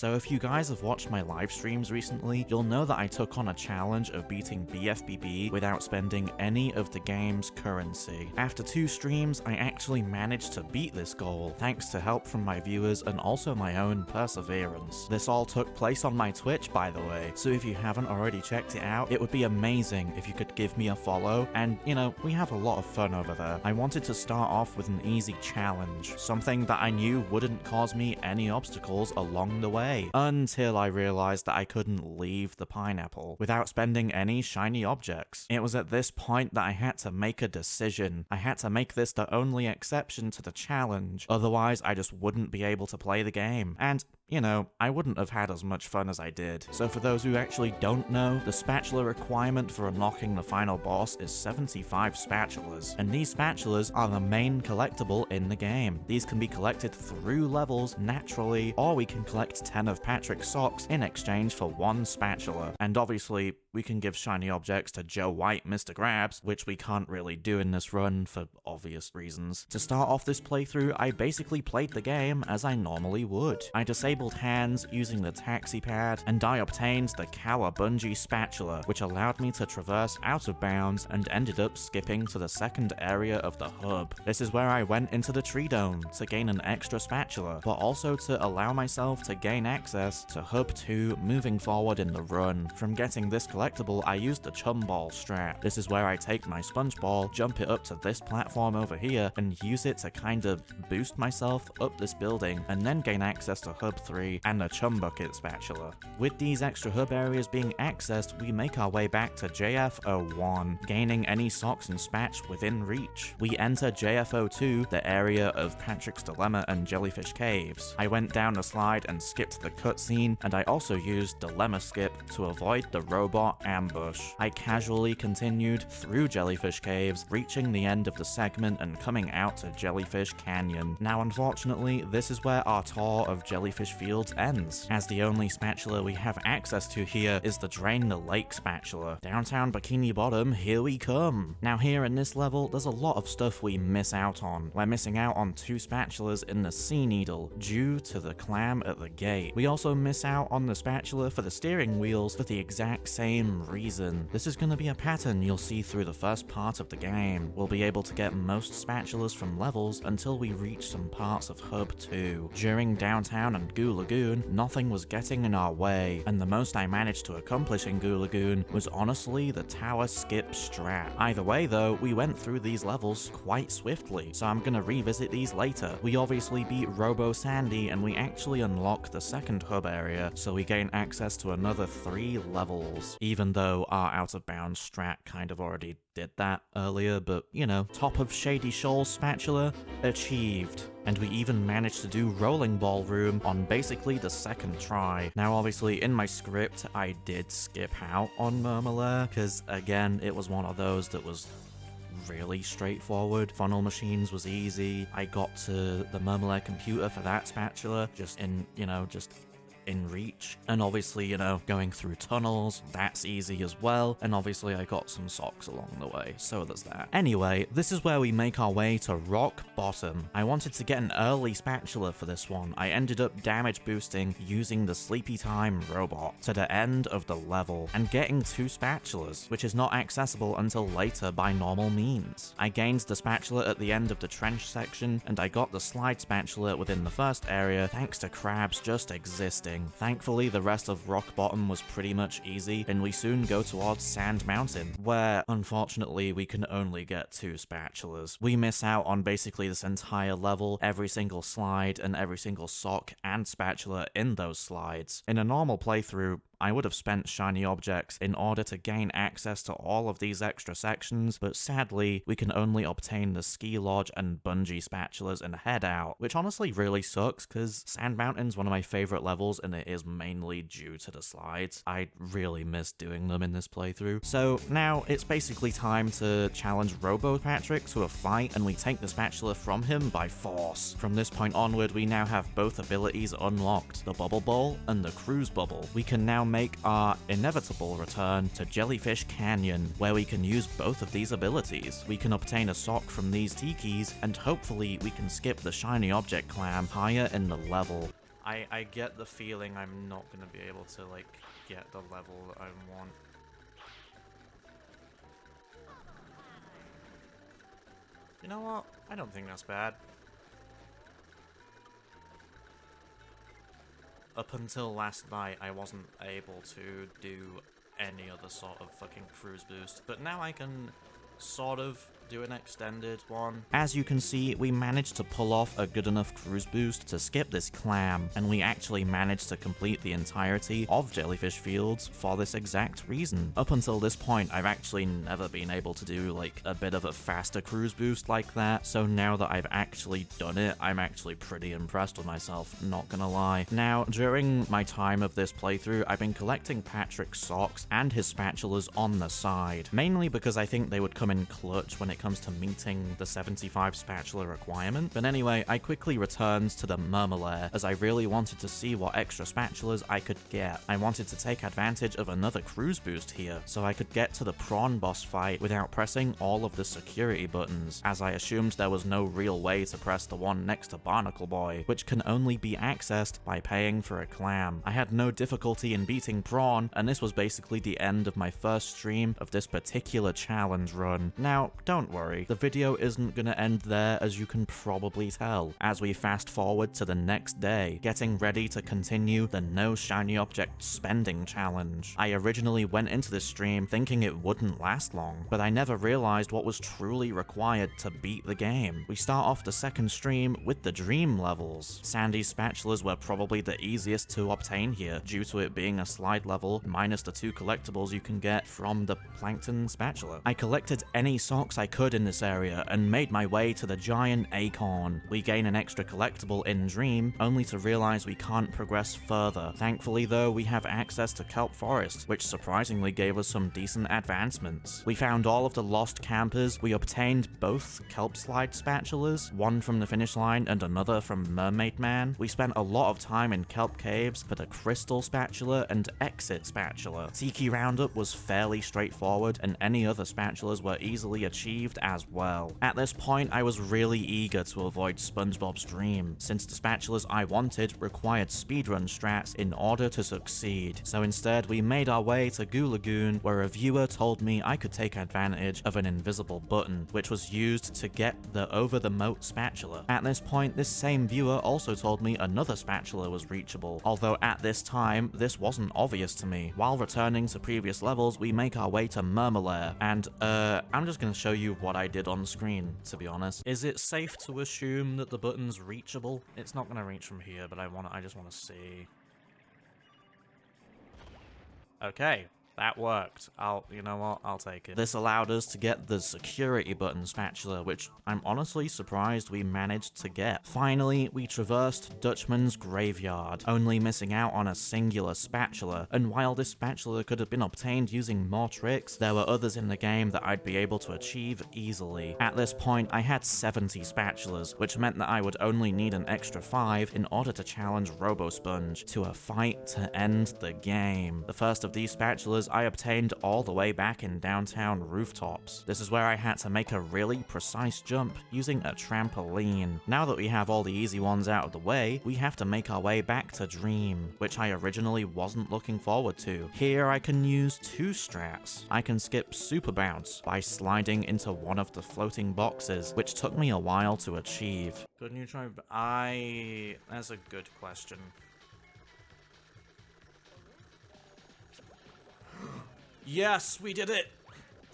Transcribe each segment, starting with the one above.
So if you guys have watched my live streams recently, you'll know that I took on a challenge of beating BFBB without spending any of the game's currency. After 2 streams, I actually managed to beat this goal, thanks to help from my viewers and also my own perseverance. This all took place on my Twitch, by the way, so if you haven't already checked it out, it would be amazing if you could give me a follow, and you know, we have a lot of fun over there. I wanted to start off with an easy challenge, something that I knew wouldn't cause me any obstacles along the way, until I realized that I couldn't leave the pineapple without spending any shiny objects. It was at this point that I had to make a decision. I had to make this the only exception to the challenge, otherwise I just wouldn't be able to play the game. And you know, I wouldn't have had as much fun as I did. So for those who actually don't know, the spatula requirement for unlocking the final boss is 75 spatulas, and these spatulas are the main collectible in the game. These can be collected through levels naturally, or we can collect 10 of Patrick's socks in exchange for 1 spatula. And obviously, we can give shiny objects to Joe White, Mr. Grabs, which we can't really do in this run for obvious reasons. To start off this playthrough, I basically played the game as I normally would. I disabled hands using the taxi pad, and I obtained the Cowabungie spatula, which allowed me to traverse out of bounds and ended up skipping to the second area of the hub. This is where I went into the tree dome to gain an extra spatula, but also to allow myself to gain access to Hub 2 moving forward in the run. From getting this collectible, I used the chum ball strat. This is where I take my sponge ball, jump it up to this platform over here, and use it to kind of boost myself up this building, and then gain access to Hub 3 and the chum bucket spatula. With these extra hub areas being accessed, we make our way back to JF01, gaining any socks and spatch within reach. We enter JF02, the area of Patrick's Dilemma and Jellyfish Caves. I went down a slide and skipped the cutscene, and I also used Dilemma Skip to avoid the robot ambush. I casually continued through Jellyfish Caves, reaching the end of the segment and coming out to Jellyfish Canyon. Now unfortunately, this is where our tour of Jellyfish Fields ends, as the only spatula we have access to here is the Drain the Lake spatula. Downtown Bikini Bottom, here we come! Now here in this level, there's a lot of stuff we miss out on. We're missing out on 2 spatulas in the Sea Needle, due to the clam at the gate. We also miss out on the spatula for the steering wheels for the exact same reason. This is gonna be a pattern you'll see through the first part of the game. We'll be able to get most spatulas from levels until we reach some parts of Hub 2. During Downtown and Goo Lagoon, nothing was getting in our way, and the most I managed to accomplish in Goo Lagoon was honestly the tower skip strat. Either way though, we went through these levels quite swiftly, so I'm gonna revisit these later. We obviously beat Robo Sandy, and we actually unlock the second hub area, so we gain access to another 3 levels, even though our out of bounds strat kind of already did that earlier, but you know, top of Shady Shoals spatula achieved. And we even managed to do Rolling Ballroom on basically the second try. Now obviously in my script I did skip out on Murmelair, because again it was one of those that was really straightforward. Funnel Machines was easy. I got to the Murmelair computer for that spatula just in reach, and obviously, you know, going through tunnels, that's easy as well, and obviously I got some socks along the way, so there's that. Anyway, this is where we make our way to Rock Bottom. I wanted to get an early spatula for this one. I ended up damage boosting using the Sleepy Time robot to the end of the level, and getting 2 spatulas, which is not accessible until later by normal means. I gained the spatula at the end of the trench section, and I got the slide spatula within the first area thanks to crabs just existing. Thankfully, the rest of Rock Bottom was pretty much easy, and we soon go towards Sand Mountain, where, unfortunately, we can only get 2 spatulas. We miss out on basically this entire level, every single slide, and every single sock and spatula in those slides. In a normal playthrough, I would have spent shiny objects in order to gain access to all of these extra sections, but sadly, we can only obtain the Ski Lodge and Bungee spatulas and head out, which honestly really sucks because Sand Mountain's one of my favorite levels and it is mainly due to the slides. I really miss doing them in this playthrough. So now it's basically time to challenge Robo Patrick to a fight, and we take the spatula from him by force. From this point onward, we now have both abilities unlocked, the Bubble Ball and the Cruise Bubble. We can now make our inevitable return to Jellyfish Canyon, where we can use both of these abilities. We can obtain a sock from these tikis, and hopefully we can skip the shiny object clam higher in the level. I get the feeling I'm not gonna be able to, like, get the level that I want. You know what? I don't think that's bad. Up until last night, I wasn't able to do any other sort of fucking cruise boost, but now I can sort of do an extended one. As you can see, we managed to pull off a good enough cruise boost to skip this clam, and we actually managed to complete the entirety of Jellyfish Fields for this exact reason. Up until this point, I've actually never been able to do like a bit of a faster cruise boost like that, so now that I've actually done it, I'm actually pretty impressed with myself, not gonna lie. Now, during my time of this playthrough, I've been collecting Patrick's socks and his spatulas on the side, mainly because I think they would come in clutch when it comes to meeting the 75 spatula requirement. But anyway, I quickly returned to the Murmelair as I really wanted to see what extra spatulas I could get. I wanted to take advantage of another cruise boost here, so I could get to the prawn boss fight without pressing all of the security buttons, as I assumed there was no real way to press the one next to Barnacle Boy, which can only be accessed by paying for a clam. I had no difficulty in beating Prawn, and this was basically the end of my first stream of this particular challenge run. Now, don't worry, the video isn't gonna end there, as you can probably tell, as we fast forward to the next day, getting ready to continue the no shiny object spending challenge. I originally went into this stream thinking it wouldn't last long, but I never realized what was truly required to beat the game. We start off the second stream with the dream levels. Sandy's spatulas were probably the easiest to obtain here, due to it being a slide level minus the 2 collectibles you can get from the plankton spatula. I collected any socks I could in this area and made my way to the giant acorn. We gain an extra collectible in Dream, only to realize we can't progress further. Thankfully though, we have access to Kelp Forest, which surprisingly gave us some decent advancements. We found all of the lost campers, we obtained both Kelp Slide spatulas, one from the finish line and another from Mermaid Man. We spent a lot of time in Kelp Caves for the Crystal spatula and Exit spatula. Tiki Roundup was fairly straightforward, and any other spatulas were easily achieved as well. At this point, I was really eager to avoid SpongeBob's dream, since the spatulas I wanted required speedrun strats in order to succeed. So instead, we made our way to Goo Lagoon, where a viewer told me I could take advantage of an invisible button, which was used to get the over the moat spatula. At this point, this same viewer also told me another spatula was reachable, although at this time, this wasn't obvious to me. While returning to previous levels, we make our way to Murmelair, and I'm just gonna show you what I did on screen, to be honest. Is it safe to assume that the button's reachable? It's not gonna reach from here, but I just wanna see. Okay. That worked. You know what? I'll take it. This allowed us to get the security button spatula, which I'm honestly surprised we managed to get. Finally, we traversed Dutchman's graveyard, only missing out on a singular spatula, and while this spatula could have been obtained using more tricks, there were others in the game that I'd be able to achieve easily. At this point, I had 70 spatulas, which meant that I would only need an extra 5 in order to challenge RoboSponge to a fight to end the game. The first of these spatulas I obtained all the way back in downtown Rooftops. This is where I had to make a really precise jump using a trampoline. Now that we have all the easy ones out of the way, we have to make our way back to Dream, which I originally wasn't looking forward to. Here I can use 2 strats. I can skip Super Bounce by sliding into one of the floating boxes, which took me a while to achieve. Couldn't you try? That's a good question. Yes, we did it!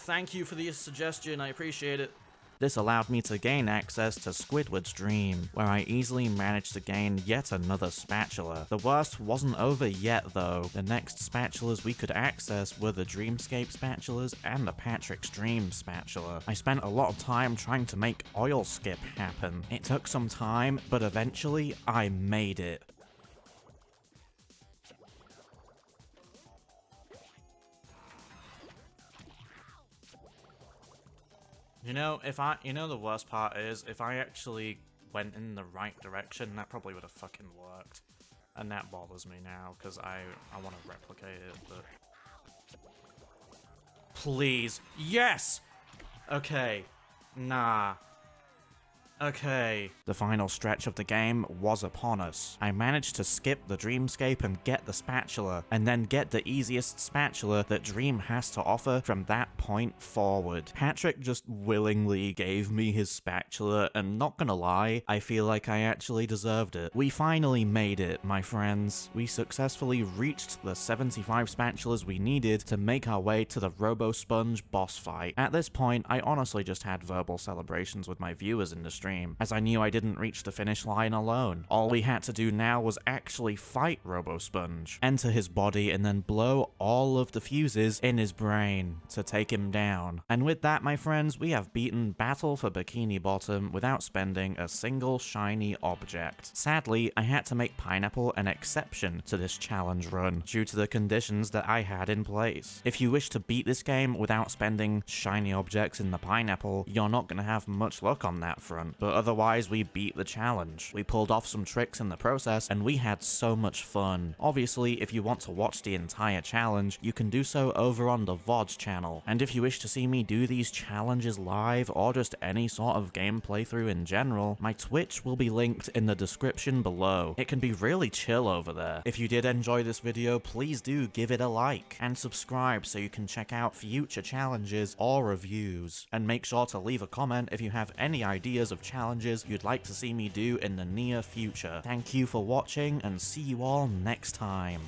Thank you for the suggestion, I appreciate it. This allowed me to gain access to Squidward's Dream, where I easily managed to gain yet another spatula. The worst wasn't over yet though. The next spatulas we could access were the Dreamscape spatulas and the Patrick's Dream spatula. I spent a lot of time trying to make Oil Skip happen. It took some time, but eventually I made it. You know, the worst part is, if I actually went in the right direction, that probably would have fucking worked. And that bothers me now, because I want to replicate it, but... Please. Yes! Okay. Nah. Okay, the final stretch of the game was upon us. I managed to skip the dreamscape and get the spatula, and then get the easiest spatula that Dream has to offer from that point forward. Patrick just willingly gave me his spatula, and not gonna lie, I feel like I actually deserved it. We finally made it, my friends. We successfully reached the 75 spatulas we needed to make our way to the Robo-Sponge boss fight. At this point, I honestly just had verbal celebrations with my viewers in the stream, as I knew I didn't reach the finish line alone. All we had to do now was actually fight Robo-Sponge, enter his body, and then blow all of the fuses in his brain to take him down. And with that, my friends, we have beaten Battle for Bikini Bottom without spending a single shiny object. Sadly, I had to make Pineapple an exception to this challenge run due to the conditions that I had in place. If you wish to beat this game without spending shiny objects in the Pineapple, you're not gonna have much luck on that front. But otherwise, we beat the challenge. We pulled off some tricks in the process, and we had so much fun. Obviously, if you want to watch the entire challenge, you can do so over on the VOD channel. And if you wish to see me do these challenges live, or just any sort of game playthrough in general, my Twitch will be linked in the description below. It can be really chill over there. If you did enjoy this video, please do give it a like, and subscribe so you can check out future challenges or reviews. And make sure to leave a comment if you have any ideas of challenges you'd like to see me do in the near future. Thank you for watching, and see you all next time.